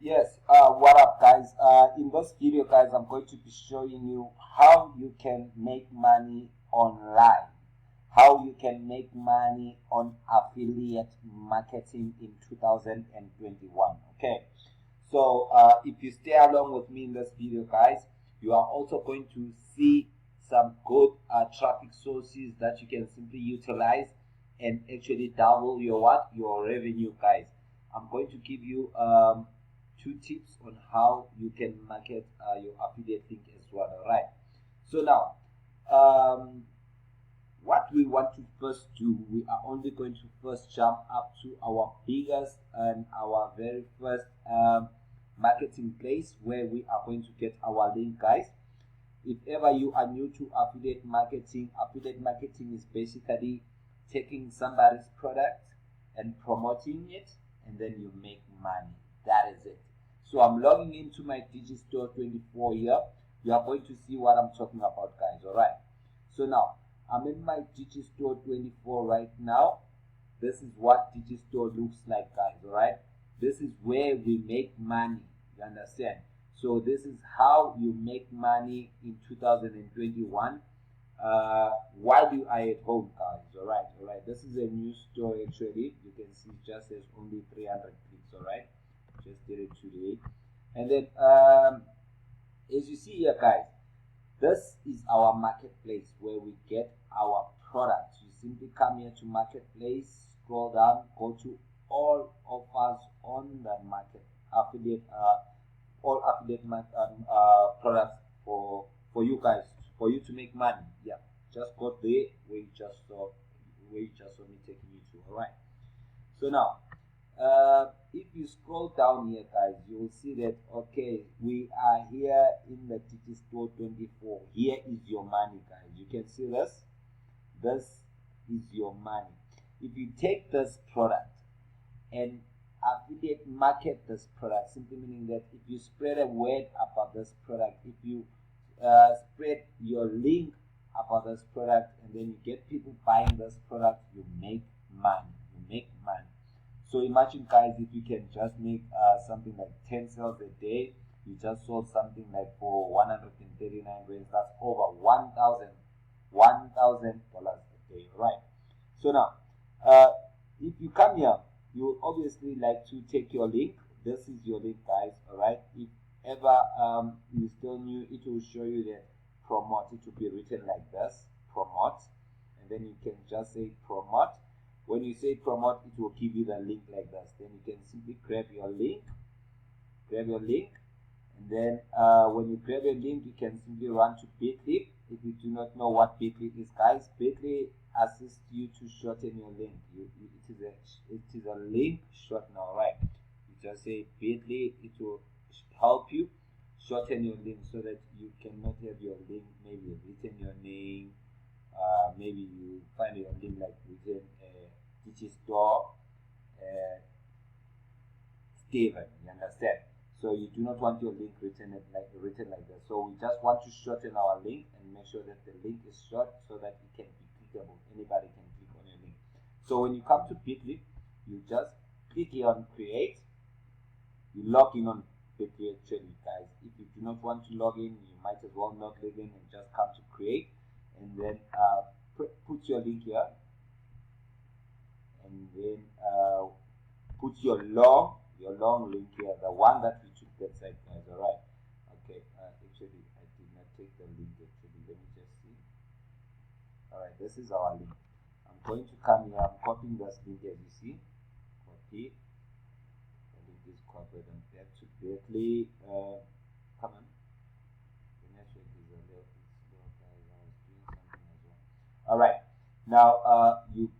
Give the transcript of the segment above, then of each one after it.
Yes, what up guys? In this video guys, I'm going to be showing you how you can make money online. How you can make money on affiliate marketing in 2021. Okay, so if you stay along with me in this video guys, you are also going to see some good traffic sources that you can simply utilize and actually double your what? Your revenue guys. I'm going to give you two tips on how you can market your affiliate link as well. All right. So now, what we want to first do, we are only going to first jump up to our biggest and our very first marketing place where we are going to get our link, guys. If ever you are new to affiliate marketing is basically taking somebody's product and promoting it, and then you make money. That is it. So I'm logging into my Digistore 24 here. You are going to see what I'm talking about, guys. All right. So now I'm in my Digistore 24 right now. This is what Digistore looks like, guys. All right. This is where we make money. You understand? So this is how you make money in 2021 while you are at home, guys. All right. This is a new store actually. You can see just as only 300 clicks. All right. Just did it today, and then as you see here, guys, this is our marketplace where we get our products. You simply come here to marketplace, scroll down, go to all offers on the market affiliate, all affiliate products for you guys, for you to make money. Yeah, just go there where you just saw me taking you to. All right. So now, if you scroll down here, guys, you will see that okay, we are here in the Digistore 24. Here is your money, guys. You can see this. This is your money. If you take this product and affiliate market this product, simply meaning that if you spread a word about this product, if you spread your link about this product, and then you get people buying this product, you make money. You make money. So imagine, guys, if you can just make something like 10 sales a day, you just sold something like for 139 rands. That's over $1,000 a day, right? So now, if you come here, you obviously like to take your link. This is your link, guys. All right. If ever you still new, it will show you that promote. It will be written like this, promote, and then you can just say promote. When you say promote, it will give you the link like this. Then you can simply grab your link, and then when you grab your link, you can simply run to Bitly. If you do not know what Bitly is, guys, Bitly assists you to shorten your link. It is a link shortener, right? You just say Bitly, it will help you shorten your link so that you cannot have your link maybe written your name. Maybe you find your link like written Digistore Steven. You understand? So you do not want your link written like that. So we just want to shorten our link and make sure that the link is short so that it can be clickable. Anybody can click on your link. So when you come to Bitly, you just click here on create. You log in on Bitly actually, guys. If you do not want to log in, you might as well not log in and just come to create, and then put your link here, and then put your long link here, the one that we took that side, guys. All right. Okay. Actually, I did not take the link. Actually, let me just see. All right. This is our link. I'm going to come here. I'm copying this link as you see. Copy. The link is copied and back to Bitly. Come on. The network is a little bit slow, guys. I was doing something as well. All right. Now, you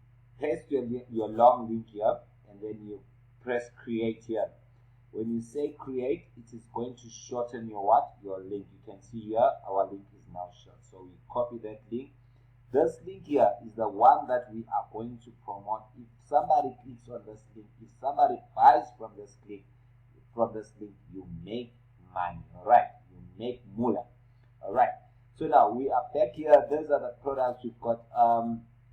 paste your long link here, and then you press create here. When you say create, it is going to shorten your link. You can see here our link is now short. So we copy that link. This link here is the one that we are going to promote. If somebody clicks on this link, if somebody buys from this link, you make money. All right, you make moolah. All right. So now we are back here. These are the products we've got.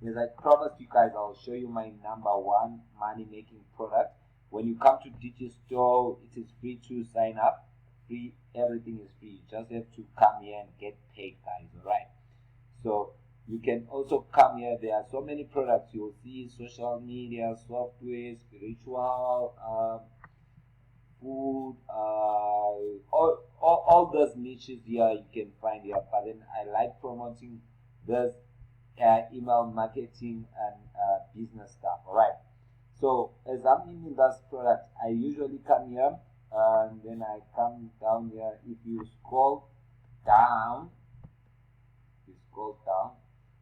As I promised you guys, I'll show you my number one money making product. When you come to Digistore, it is free to sign up. Free, everything is free. You just have to come here and get paid, guys. Alright. So you can also come here. There are so many products you'll see: social media, software, spiritual, food, all those niches here you can find here. But then I like promoting this email marketing and business stuff. Alright. So as I'm in this product, I usually come here and then I come down here. If you scroll down,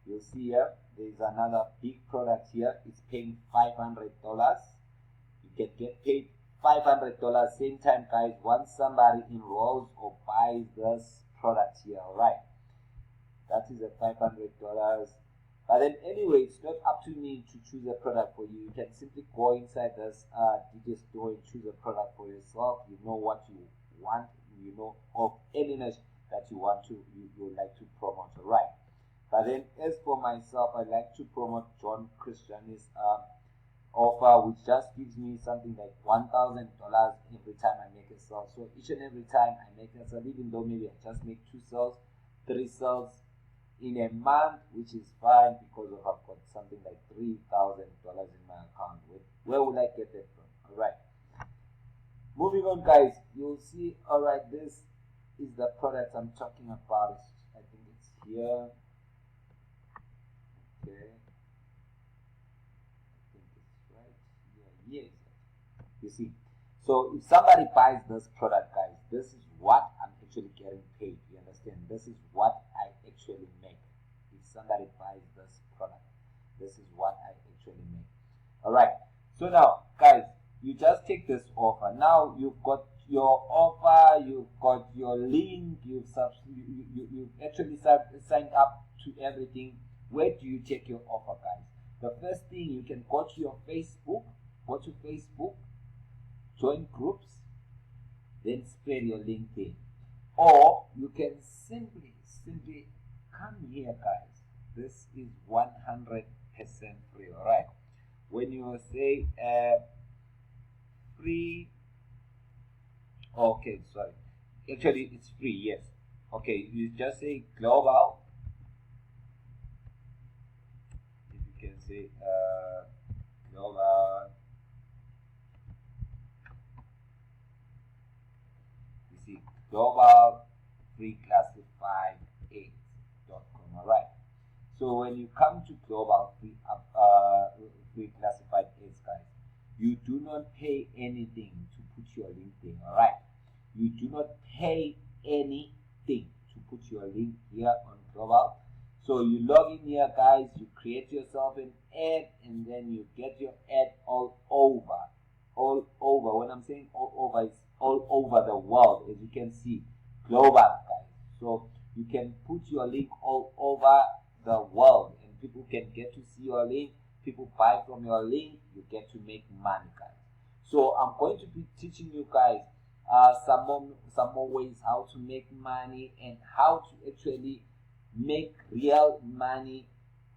you'll see here there's another big product here. It's paying $500. You can get paid $500 same time, guys, once somebody enrolls or buys this product here. Alright, that is a $500. But then anyway, it's not up to me to choose a product for you. You can simply go inside this Digistore and choose a product for yourself. You know what you want, you know of any niche that you want to you like to promote. Alright. But then as for myself, I like to promote John Christian's offer, which just gives me something like $1,000 every time I make a sale. So each and every time I make a sale, even though maybe I just make 2 sales, 3 sales in a month, which is fine because I've got something like $3,000 in my account. Where will I get that from? Alright. Moving on, guys, you'll see. Alright, this is the product I'm talking about. I think it's here. Okay. I think it's right here. Yes. You see. So if somebody buys this product, guys, this is what I'm actually getting paid. You understand? This is what I actually make. If somebody buys this product, this is what I actually make. Alright. So now, guys, you just take this offer. Now you've got your offer, you've got your link, you've actually signed up to everything. Where do you take your offer, guys? The first thing, you can go to your Facebook, join groups, then spread your link there. Or you can simply come here, guys. This is 100% free. Alright. When you say free, okay, sorry, actually it's free, yes. Okay, you just say global. If you can say global, you see global free classified aids.com. Alright. So when you come to global free classified aids, guys, you do not pay anything to put your link there. Alright. You do not pay anything to put your link here on global. So you log in here, guys, you create yourself an ad, and then you get your ad all over. When I'm saying all over, it's all over the world, as you can see, global, guys. So you can put your link all over the world, and people can get to see your link. People buy from your link, you get to make money, guys. So I'm going to be teaching you guys some more ways how to make money and how to actually make real money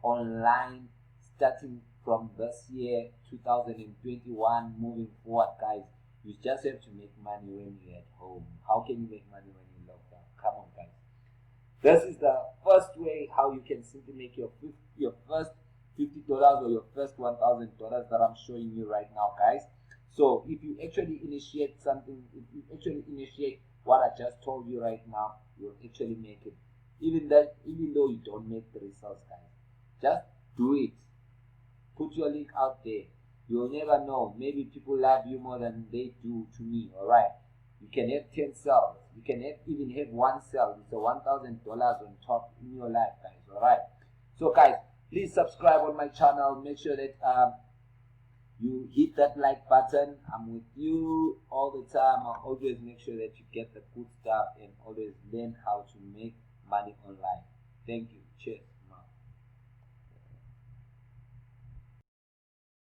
online, starting from this year 2021 moving forward, guys. You just have to make money when you're at home. How can you make money when you're locked down? Come on, guys. This is the first way how you can simply make your first $50 or your first $1,000 that I'm showing you right now, guys. So if you actually initiate something, if you actually initiate what I just told you right now, you'll actually make it. Even though you don't make the results, guys, just do it. Put your link out there. You'll never know. Maybe people love you more than they do to me. Alright. You can have 10 sales. You can even have 1 sale. It's a $1,000 on top in your life, guys. Alright. So guys, please subscribe on my channel. Make sure that you hit that like button. I'm with you all the time. I always make sure that you get the good stuff and always learn how to make money online. Thank you. Cheers.